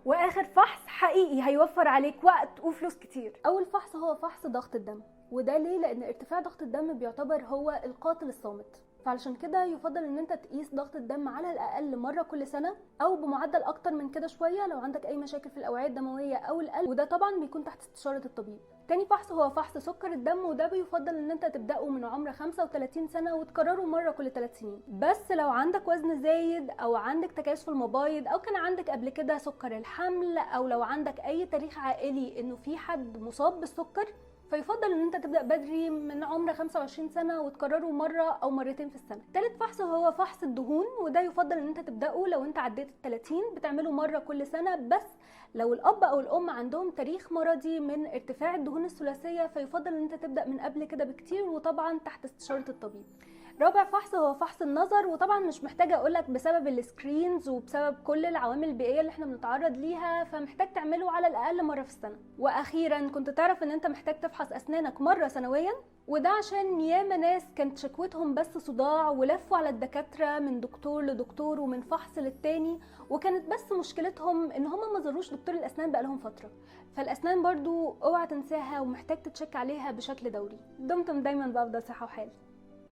واخر فحص حقيقي هيوفر عليك وقت وفلوس كتير. اول فحص هو فحص ضغط الدم، وده ليه؟ لان ارتفاع ضغط الدم بيعتبر هو القاتل الصامت، فعلشان كده يفضل ان انت تقيس ضغط الدم على الاقل مره كل سنه، او بمعدل اكتر من كده شويه لو عندك اي مشاكل في الاوعيه الدمويه او القلب، وده طبعا بيكون تحت استشاره الطبيب. تاني فحص هو فحص سكر الدم، وده بيفضل ان انت تبداه من عمر 35 سنه وتكرره مره كل 3 سنين. بس لو عندك وزن زايد او عندك تكيس المبايض او كان عندك قبل كده سكر الحمل، او لو عندك اي تاريخ عائلي انه في حد مصاب بالسكر، فيفضل ان انت تبدا بدري من عمر 25 سنه وتكرره مره او مرتين في السنه. ثالث فحص هو فحص الدهون، وده يفضل ان انت تبداه لو انت عديت ال30، بتعمله مره كل سنه، بس لو الاب او الام عندهم تاريخ مرضي من ارتفاع الدهون الثلاثيه فيفضل ان انت تبدا من قبل كده بكتير، وطبعا تحت استشاره الطبيب. رابع فحص هو فحص النظر، وطبعا مش محتاجه اقولك بسبب السكرينز وبسبب كل العوامل البيئيه اللي احنا بنتعرض ليها، فمحتاج تعمله على الاقل مره في السنه. واخيرا كنت تعرف ان انت محتاج تفحص اسنانك مره سنويا؟ وده عشان ياما ناس كانت شكوتهم بس صداع ولفوا على الدكاتره من دكتور لدكتور ومن فحص للتاني، وكانت بس مشكلتهم ان هم ما زاروش دكتور الاسنان بقالهم فتره. فالاسنان برضو اوعى تنساها ومحتاج تتشك عليها بشكل دوري. دمتم دايما بافضل صحه وحال.